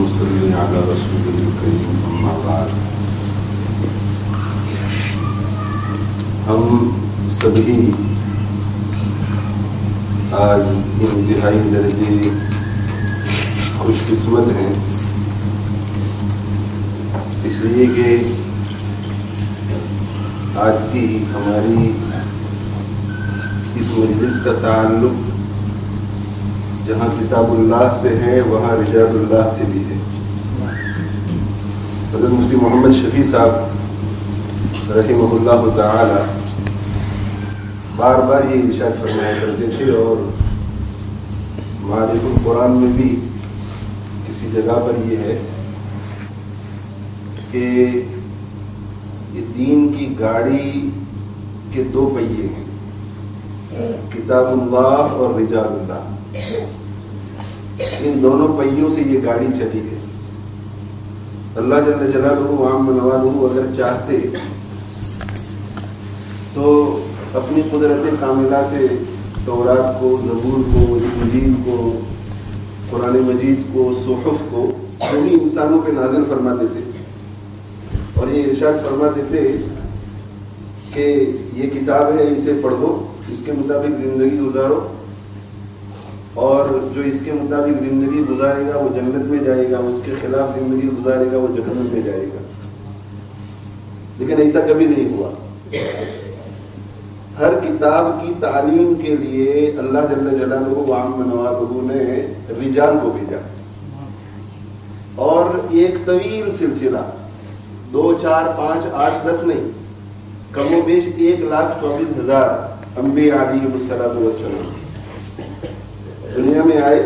ونصلي على رسوله الكريم أما بعد. ہم سبھی آج انتہائی درجے خوش قسمت ہیں، اس لیے کہ آج کی ہماری اس مجلس کا تعلق جہاں کتاب اللہ سے ہے وہاں رجال اللہ سے بھی ہے. حضرت مفتی محمد شفیع صاحب رحمہ اللہ تعالی بار بار یہ ارشاد فرمایا کرتے تھے، اور معارف القرآن میں بھی کسی جگہ پر یہ ہے کہ یہ دین کی گاڑی کے دو پہیے ہیں، کتاب اللہ اور رجال اللہ. ان دونوں پہیوں سے یہ گاڑی چلی ہے. اللہ جل جلالہ وعم نوالہ اگر چاہتے تو اپنی قدرت کاملہ سے تورات کو، زبور کو، انجیل کو، قرآن مجید کو، صحف کو سبھی انسانوں پہ نازل فرما دیتے اور یہ ارشاد فرما دیتے کہ یہ کتاب ہے، اسے پڑھو، اس کے مطابق زندگی گزارو، اور جو اس کے مطابق زندگی گزارے گا وہ جنت میں جائے گا، اس کے خلاف زندگی گزارے گا وہ جہنم میں جائے گا. لیکن ایسا کبھی نہیں ہوا. ہر کتاب کی تعلیم کے لیے اللہ جل جلالہ وعم نوالہ نے رجال کو بھیجا، اور ایک طویل سلسلہ 2 4 5 8 10 نہیں، کم و بیش 1,24,000 انبیاء علیہ الصلوۃ والسلام دنیا میں آئے،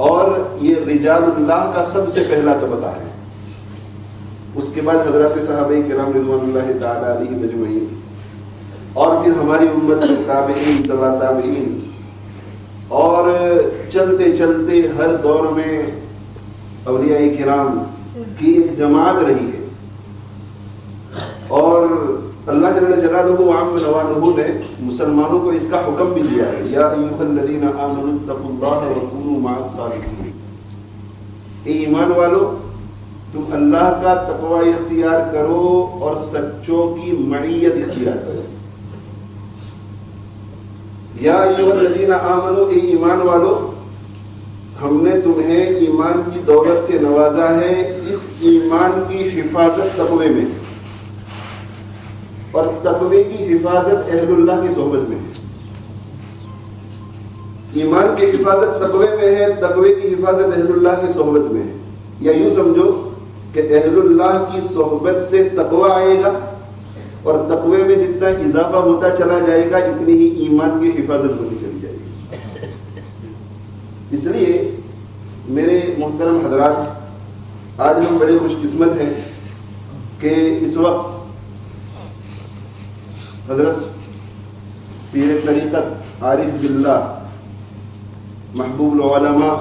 اور یہ رجال اللہ کا سب سے پہلا طبقہ ہے. اس کے بعد حضرات صحابہ کرام رضوان اللہ تعالی علیہم اجمعین، اور پھر ہماری امت کے تابعین، تبع تابعین، اور چلتے چلتے ہر دور میں اولیاء کرام کی ایک جماعت رہی ہے. اور اللہ جل جلالہ وعم نوالہ نے مسلمانوں کو اس کا حکم بھی دیا ہے، یا ایھا الذین آمنوا اتقوا اللہ وکونوا مع الصادقین. اے ایمان والو، تم اللہ کا تقوی اختیار کرو اور سچوں کی معیت اختیار کرو. یا ایھا الذین آمنوا، اے ایمان والو، ہم نے تمہیں ایمان کی دولت سے نوازا ہے، اس ایمان کی حفاظت تقوی میں، اور تقوی کی حفاظت اہل اللہ کی صحبت میں ہے. ایمان کی حفاظت تقوی میں ہے، تقوی کی حفاظت اہل اللہ کی صحبت میں ہے. یا یوں سمجھو کہ اہل اللہ کی صحبت سے تقوی آئے گا، اور تقوی میں جتنا اضافہ ہوتا چلا جائے گا اتنی ہی ایمان کی حفاظت ہوتی چلی جائے گی. اس لیے میرے محترم حضرات، آج ہم بڑے خوش قسمت ہیں کہ اس وقت حضرت پیر طریقت عارف باللہ محبوب العلماء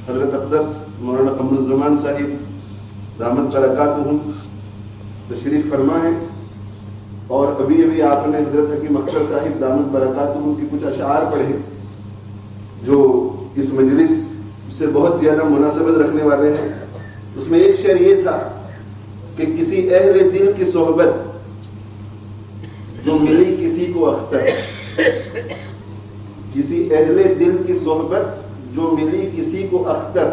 حضرت اقدس مولانا قمر الزمان صاحب دامت برکاتہم تشریف فرما ہے، اور ابھی ابھی آپ نے حضرت حکیم اختر صاحب دامت برکاتہم کی کچھ اشعار پڑھے جو اس مجلس سے بہت زیادہ مناسبت رکھنے والے ہیں. اس میں ایک شعر یہ تھا کہ کسی اہل دل کی صحبت جو ملی کسی کو اختر، کسی اہل دل کی صحبت جو ملی کسی کو اختر،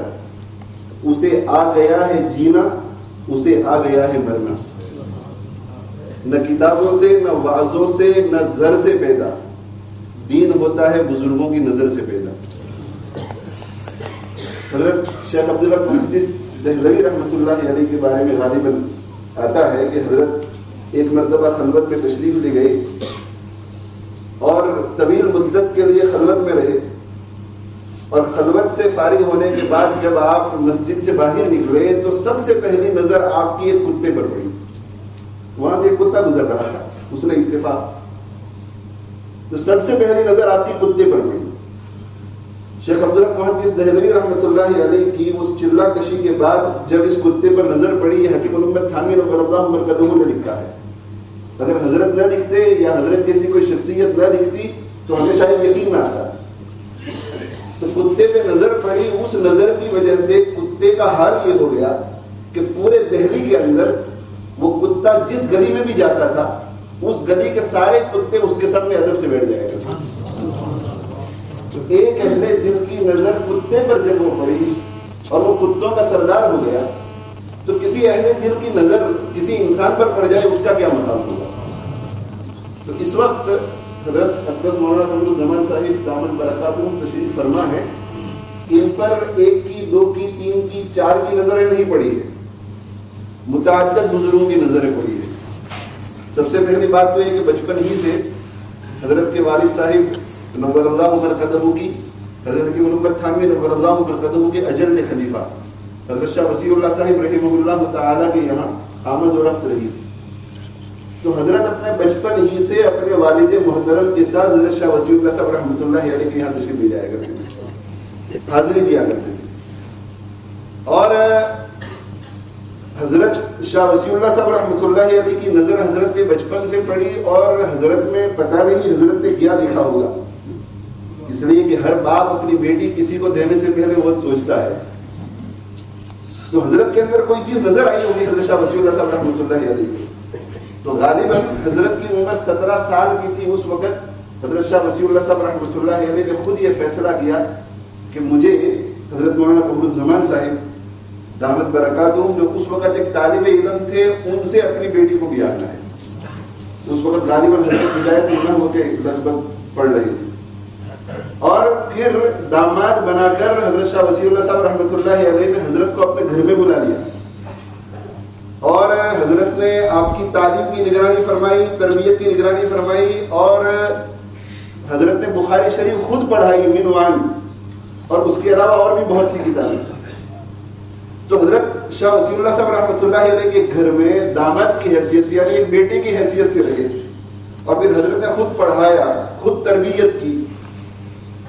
اسے آ گیا ہے جینا، اسے آ گیا ہے مرنا. نہ کتابوں سے، نہ وعظوں سے، نہ زر سے پیدا، دین ہوتا ہے بزرگوں کی نظر سے پیدا. حضرت شیخ عبدالرحمن محدث دہلوی رحمۃ اللہ علیہ کے بارے میں غالباً آتا ہے کہ حضرت ایک مرتبہ خلوت میں تشریف لے گئے، اور طویل مدت کے لیے خلوت میں رہے، اور خلوت سے فارغ ہونے کے بعد جب آپ مسجد سے باہر نکلے تو سب سے پہلی نظر آپ کی ایک کتے پر پڑی. وہاں سے ایک کتا گزر رہا تھا، اس نے اتفاق، تو سب سے پہلی نظر آپ کی کتے پر پڑی. شیخ عبدالرحمن محدث دہلوی رحمۃ اللہ علیہ کی اس چلا کشی کے بعد جب اس کتے پر نظر پڑی، یہ حکیم الامت تھانوی نور اللہ مرکزہ نے لکھا ہے. اگر حضرت نہ لکھتے یا حضرت جیسی کوئی شخصیت نہ لکھتی تو ہمیں شاید یقین نہ آتا. تو کتے پہ نظر پڑی، اس نظر کی وجہ سے کتے کا حال یہ ہو گیا کہ پورے دہلی کے اندر وہ کتا جس گلی میں بھی جاتا تھا اس گلی کے سارے کتے اس کے سامنے ادب سے بیٹھ جائے گا. تو ایک اہل دل کی نظر کتے پر جب وہ پڑی اور وہ کتوں کا سردار ہو گیا تو کسی اہل دل کی نظر کسی انسان پر پڑ جائے اس کا کیا مقام ہوگا. تو اس وقت حضرت اقدس مولانا قمر الزمان صاحب دامت برکاتہم تشریف فرما ہے. ان پر ایک کی، دو کی، تین کی، چار کی نظریں نہیں پڑی ہے، متعدد بزرگوں کی نظریں پڑی ہے. سب سے پہلی بات تو یہ کہ بچپن ہی سے حضرت کے والد صاحب نور اللہ مرقدہ کی، حضرت کی محمد تھانوی نور اللہ مرقدہ کے اجل خلیفہ حضرت شاہ وسیع اللہ صاحب رحمہ اللہ تعالیٰ کے یہاں آمد و رفت رہی تھی. تو حضرت اپنے بچپن ہی سے اپنے والد محترم کے ساتھ حضرت شاہ وسیع اللہ صاحب رحمۃ اللہ علیہ کے یہاں تشریف لے جایا کرتے تھے، حاضری دیا کرتے تھے. اور حضرت شاہ وسیع اللہ صاحب رحمۃ اللہ علیہ کی نظر حضرت کے بچپن سے پڑی اور حضرت میں پتہ نہیں حضرت نے کیا لکھا ہوگا، اس لیے کہ ہر باپ اپنی بیٹی کسی کو دینے سے پہلے بہت سوچتا ہے. تو حضرت کے اندر کوئی چیز نظر آئی ہوگی حضرت شاہ وسیع اللہ صاحب رحمۃ اللہ علیہ. تو غالباً حضرت کی عمر 17 سال کی تھی اس وقت. حضرت شاہ وسیع اللہ صاحب رحمۃ اللہ علیہ نے خود یہ فیصلہ کیا کہ مجھے حضرت مولانا قمر الزمان صاحب دامت برکاتہم جو اس وقت ایک طالب علم تھے ان سے اپنی بیٹی کو بیاہنا ہے. اس وقت غالباً حضرت ہدایت اللہ ہو کے لگ بھگ پڑھ رہی تھی. اور پھر داماد بنا کر حضرت شاہ وسیع اللہ صاحب رحمۃ اللہ علیہ نے حضرت کو اپنے گھر میں بلا لیا اور حضرت نے آپ کی تعلیم کی نگرانی فرمائی، تربیت کی نگرانی فرمائی اور حضرت نے بخاری شریف خود پڑھائی منوان اور اس کے علاوہ اور بھی بہت سی کتابیں. تو حضرت شاہ وسیع اللہ صاحب رحمۃ اللہ علیہ کے گھر میں داماد کی حیثیت سے یعنی ایک بیٹے کی حیثیت سے رہے اور پھر حضرت نے خود پڑھایا، خود تربیت کی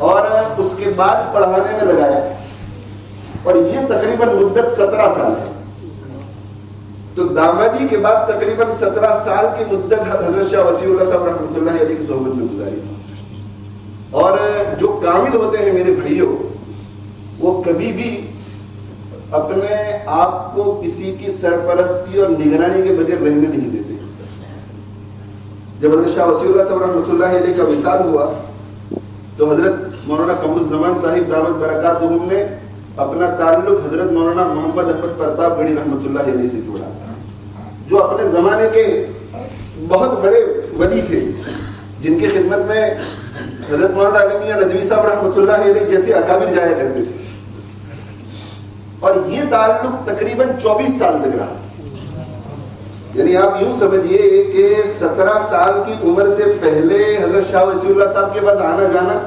اور اس کے بعد پڑھانے میں لگایا اور یہ تقریباً مدت 17 سال ہے. تو دامادی کے بعد تقریباً 17 سال کی مدت حضرت شاہ وسیع اللہ صاحب رحمۃ اللہ علیہ کی صحبت میں گزاری. اور جو کامل ہوتے ہیں میرے بھائیوں وہ کبھی بھی اپنے آپ کو کسی کی سرپرستی اور نگرانی کے بغیر رہنے نہیں دیتے. جب حضرت شاہ وسیع اللہ صاحب رحمۃ اللہ علیہ کا وصال ہوا تو حضرت مولانا قمر الزمان صاحب دامت برکاتہم نے اپنا تعلق حضرت مولانا محمد احمد پرتاپ گڑھی رحمۃ اللہ علیہ سے جوڑا جو اپنے زمانے کے بہت بڑے ولی تھے جن کی خدمت میں حضرت مولانا علی میاں ندوی صاحب رحمۃ اللہ علیہ جیسے اکابر جایا کرتے تھے. اور یہ تعلق تقریباً 24 سال تک رہا. یعنی آپ یوں سمجھیے کہ 17 سال کی عمر سے پہلے حضرت شاہ وسیع اللہ صاحب کے پاس آنا جانا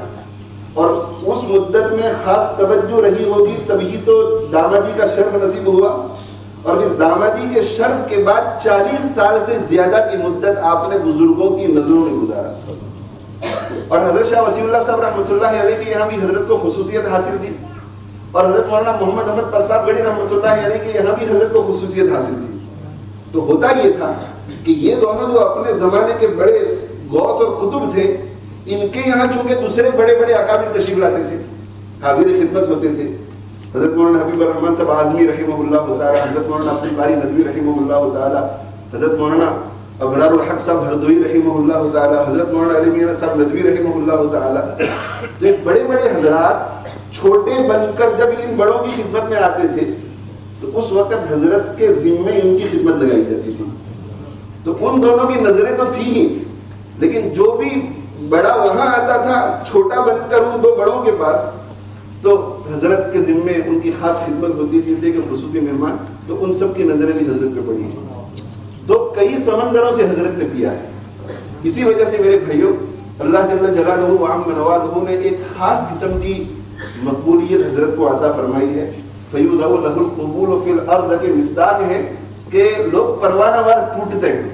اور اس مدت میں خاص توجہ رہی ہوگی تبھی تو دامادی کا شرف نصیب ہوا. اور پھر دامادی کے شرف کے بعد 40 سال سے زیادہ کی مدت آپ نے بزرگوں کی نظروں میں گزارا. اور حضرت شاہ وسیع اللہ صاحب رحمۃ اللہ علیہ کے یہاں بھی حضرت کو خصوصیت حاصل تھی اور حضرت مولانا محمد احمد پرتاپ گڑھی رحمۃ اللہ علیہ کے یہاں بھی حضرت کو خصوصیت حاصل تھی. تو ہوتا یہ تھا کہ یہ دونوں جو اپنے زمانے کے بڑے غوث اور قطب تھے ان کے یہاں چونکہ دوسرے بڑے بڑے اکابر تشریف لاتے تھے، حاضر خدمت ہوتے تھے. حضرت مولانا حبیب الرحمن صاحب اعظمی رحمہ اللہ تعالی، حضرت مولانا عبد الباری ندوی رحمہ اللہ تعالی، حضرت مولانا ابرار الحق صاحب ہردوئی رحمہ اللہ تعالی، حضرت مولانا علی میاں صاحب ندوی رحمہ اللہ تعالی. تو ایک بڑے بڑے حضرات چھوٹے بن کر جب ان بڑوں کی خدمت میں آتے تھے تو اس وقت حضرت کے ذمے ان کی خدمت لگائی جاتی تھی. تو ان دونوں کی نظریں تو تھی ہی، لیکن جو بھی بڑا وہاں آتا تھا چھوٹا بن کر ان دو بڑوں کے پاس تو حضرت کے ذمے ان کی خاص خدمت ہوتی تھی، اس لیے کہ خصوصی مہمان. تو ان سب کی نظریں بھی حضرت پہ پڑی ہیں. تو کئی سمندروں سے حضرت نے پیا ہے. اسی وجہ سے میرے بھائیوں اللہ جل جلالہ وعم نوالہ نے ایک خاص قسم کی مقبولیت حضرت کو عطا فرمائی ہے. فیوضع لہ القبول فی الارض کے مصداق ہے کہ لوگ پروانہ وار ٹوٹتے ہیں.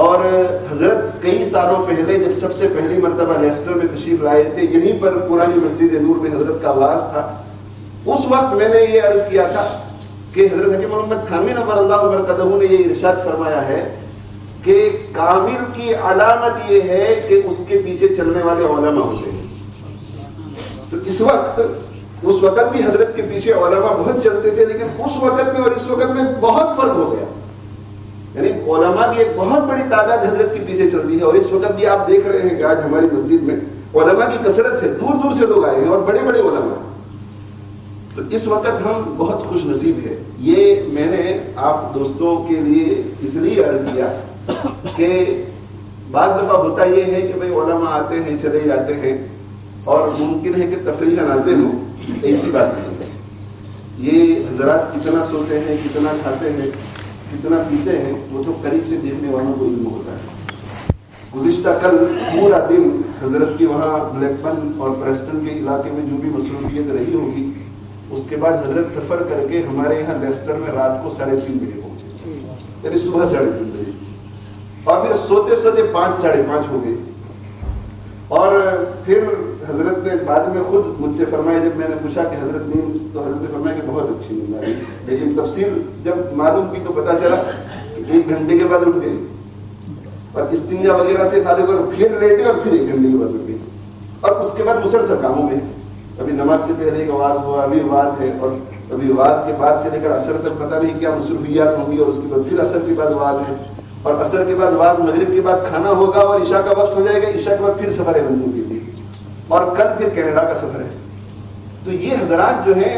اور حضرت کئی سالوں پہلے جب سب سے پہلی مرتبہ لیسٹر میں تشریف لائے تھے، یہیں پر پرانی مسجد نور میں حضرت کا آواز تھا. اس وقت میں نے یہ عرض کیا تھا کہ حضرت حکیم محمد تھانوی نور اللہ مرقدہ نے یہ ارشاد فرمایا ہے کہ کامل کی علامت یہ ہے کہ اس کے پیچھے چلنے والے علماء ہوتے ہیں. تو اس وقت اس وقت بھی حضرت کے پیچھے علماء بہت چلتے تھے، لیکن اس وقت میں اور اس وقت میں بہت فرق ہو گیا. یعنی علماء کی ایک بہت بڑی تعداد حضرت کے پیچھے چلتی ہے، اور اس وقت بھی آپ دیکھ رہے ہیں کہ آج ہماری مسجد میں علماء کی کثرت سے دور دور سے لوگ آئے ہیں، اور بڑے بڑے علماء. تو اس وقت ہم بہت خوش نصیب ہیں. یہ میں نے آپ دوستوں کے لیے اس لیے عرض کیا کہ بعض دفعہ ہوتا یہ ہے کہ بھئی علماء آتے ہیں چلے جاتے ہیں، اور ممکن ہے کہ تفریحاً آتے ہوں. ایسی بات نہیں ہے. یہ حضرات کتنا سوتے ہیں، کتنا کھاتے ہیں، کتنا پیتے ہیں، وہ تو قریب سے دیکھنے والوں کو علم ہوتا ہے. گزشتہ کل پورا دن حضرت کی وہاں بلیک بن اور پریسٹن کے علاقے میں جو بھی مصروفیت رہی ہوگی، اس کے بعد حضرت سفر کر کے ہمارے یہاں لیسٹر میں رات کو 3:30 بجے پہنچے، یعنی صبح 3:30 بجے، اور پھر سوتے سوتے 5 ساڑھے 5 ہو گئے. اور پھر حضرت نے بعد میں خود مجھ سے فرمایا، جب میں نے پوچھا کہ حضرت نیند، تو حضرت نے فرمایا کہ بہت اچھی نیند آئی، لیکن تفصیل جب معلوم کی تو پتا چلا کہ 1 گھنٹے کے بعد اٹھ گئے اور استنجا وغیرہ سے فارغ ہو کر پھر لیٹے، اور پھر 1 گھنٹے کے بعد اٹھ گئے، اور اس کے بعد مسلسل کاموں میں. ابھی نماز سے پہلے ایک آواز ہوا، ابھی آواز ہے، اور ابھی آواز کے بعد سے لے کر عصر تک پتہ نہیں کیا مصروفیات ہوں گی، اور اس کے بعد پھر عصر کے بعد آواز ہے، اور عصر کے بعد آواز، مغرب کے بعد کھانا ہوگا، اور عشاء کا وقت ہو جائے گا، عشاء کے بعد پھر سفر لندن کی تھی، اور کل پھر کینیڈا کا سفر ہے. تو یہ حضرات جو ہیں،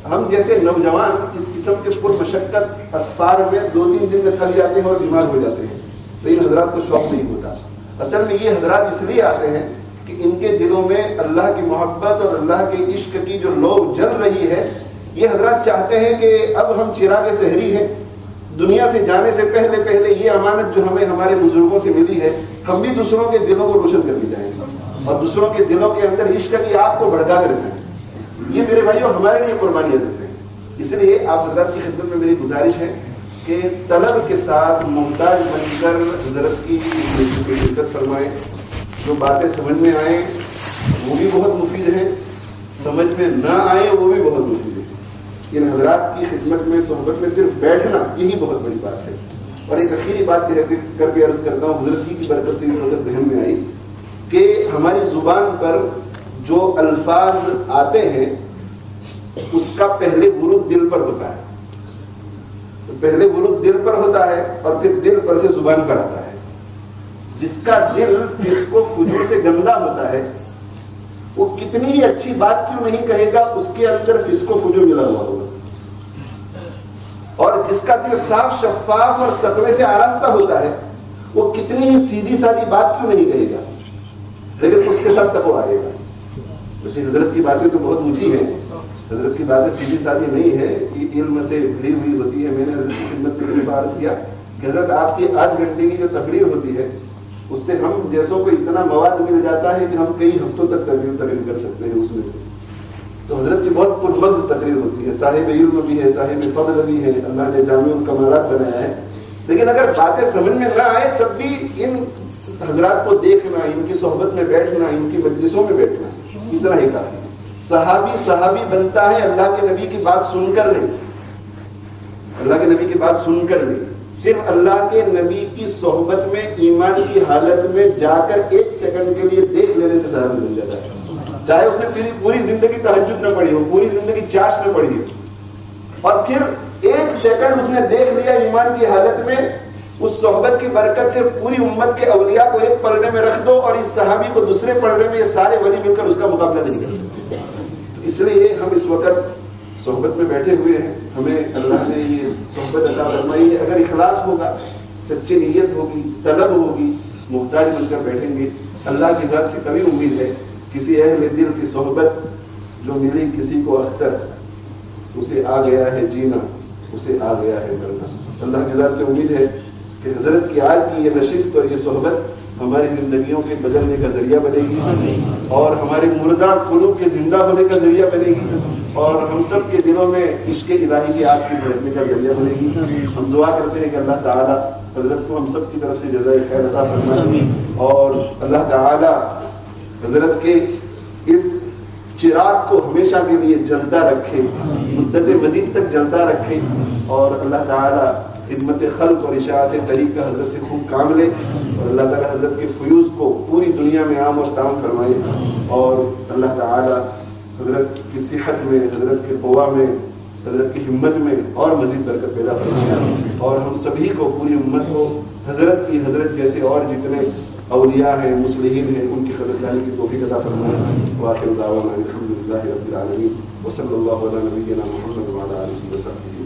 ہم جیسے نوجوان اس قسم کے پر مشقت اسفار میں 2-3 دن میں تھک جاتے ہیں اور بیمار ہو جاتے ہیں، تو ان حضرات کو شوق نہیں ہوتا. اصل میں یہ حضرات اس لیے آتے ہیں کہ ان کے دلوں میں اللہ کی محبت اور اللہ کے عشق کی جو لو جل رہی ہے. یہ حضرات چاہتے ہیں کہ اب ہم چراغ سحری ہیں، دنیا سے جانے سے پہلے پہلے یہ امانت جو ہمیں ہمارے بزرگوں سے ملی ہے، ہم بھی دوسروں کے دلوں کو روشن کر دی جائیں اور دوسروں کے دلوں کے اندر عشق کی آگ کو بھڑکا کر دیں. یہ میرے بھائیوں ہمارے لیے قربانیاں دیتے ہیں. اس لیے آپ حضرات کی خدمت میں میری گزارش ہے کہ طلب کے ساتھ محتاج بن کر حضرت کی اس مجلس میں شرکت فرمائیں. جو باتیں سمجھ میں آئیں وہ بھی بہت مفید ہیں، سمجھ میں نہ آئے وہ بھی بہت مفید ہیں. ان حضرات کی خدمت میں صحبت میں صرف بیٹھنا یہی بہت بڑی بات ہے. اور ایک اخیری بات کر کے عرض کرتا ہوں، حضرت کی برکت سے اس وقت ذہن میں آئی کہ ہماری زبان پر جو الفاظ آتے ہیں اس کا پہلے ورود دل پر ہوتا ہے. تو پہلے ورود دل پر ہوتا ہے اور پھر دل پر سے زبان پر آتا ہے. جس کا دل فسق و فجور سے گندا ہوتا ہے وہ کتنی ہی اچھی بات کیوں نہیں کہے گا، اس کے اندر فسق و فجور ملا ہوا ہوگا. اور جس کا دل صاف شفاف اور تقوی سے آراستہ ہوتا ہے وہ کتنی ہی سیدھی سادی بات کیوں نہیں کہے گا، لیکن اس کے ساتھ تقوی آئے گا. ویسے حضرت کی باتیں تو بہت اونچی ہیں، حضرت کی باتیں سیدھی سادی نہیں ہے، یہ علم سے بھری ہوئی ہوتی ہے. میں نے حضرت کی خدمت میں عرض کیا کہ حضرت آپ کی 8 گھنٹے کی جو تقریر ہوتی ہے اس سے ہم جیسوں کو اتنا مواد مل جاتا ہے کہ ہم کئی ہفتوں تک تقریر کر سکتے ہیں اس میں سے. تو حضرت کی بہت پرمغز تقریر ہوتی ہے، صاحب علم بھی ہے، صاحب فضل بھی ہے، اللہ نے جامع الکمالات بنایا ہے. لیکن اگر باتیں سمجھ میں نہ آئے تب بھی ان حضرات کو دیکھنا، ان کی صحبت میں بیٹھنا، ان کی مجلسوں میں بیٹھنا اتنا ہی کافی. صحابی بنتا ہے اللہ کے نبی کی بات سن کر نہیں، اللہ کے نبی کی بات سن کر نہیں، صرف اللہ کے نبی کی صحبت میں ایمان کی حالت میں جا کر 1 سیکنڈ کے لیے دیکھ لینے سے صحابی بن جاتا ہے. چاہے اس نے پوری زندگی تہجد نہ پڑھی ہو، پوری زندگی چاش نہ پڑھی ہو، اور پھر 1 سیکنڈ اس نے دیکھ لیا ایمان کی حالت میں، اس صحبت کی برکت سے پوری امت کے اولیاء کو ایک پلڑے میں رکھ دو اور اس صحابی کو دوسرے پلڑے میں، یہ سارے ولی مل کر اس کا مقابلہ نہیں کر سکتے. اس لیے ہم اس وقت صحبت میں بیٹھے ہوئے ہیں، ہمیں اللہ نے یہ صحبت عطا فرمائی ہے. اگر اخلاص ہوگا، سچی نیت ہوگی، طلب ہوگی، محتاج بن کر بیٹھیں گے. اللہ کی ذات سے کبھی امید ہے کسی اہل دل کی صحبت جو ملی کسی کو اختر، اسے آ گیا ہے جینا، اسے آ گیا ہے مرنا. اللہ کی ذات سے امید ہے کہ حضرت کی آج کی یہ نشست اور یہ صحبت ہماری زندگیوں کے بدلنے کا ذریعہ بنے گی اور ہمارے مردہ قلوب کے زندہ ہونے کا ذریعہ بنے گی اور ہم سب کے دلوں میں عشق الہی کی آگ کی بھڑکنے کا ذریعہ بنے گی. ہم دعا کرتے ہیں کہ اللہ تعالیٰ حضرت کو ہم سب کی طرف سے جزائے خیر عطا فرمائے اور اللہ تعالیٰ حضرت کے اس چراغ کو ہمیشہ کے لیے جلتا رکھے، مدت مدید تک جلتا رکھے اور اللہ تعالیٰ خدمت خلق اور اشاعت طریق کا حضرت سے خوب کام لے اور اللہ تعالیٰ حضرت کے فیوز کو پوری دنیا میں عام اور تام فرمائے اور اللہ تعالیٰ حضرت کی صحت میں، حضرت کے قوا میں، حضرت کی ہمت میں اور مزید برکت پیدا فرمائے، اور ہم سبھی کو، پوری امت کو حضرت جیسے اور جتنے اولیاء ہیں، مصلحین ہیں، ان کی قدردانی کی توفیق عطا فرمائے۔ وآخر دعوانا الحمدللہ رب العالمین، وصلی اللہ علی نبینا محمد وعلی آلہ وصحبہ۔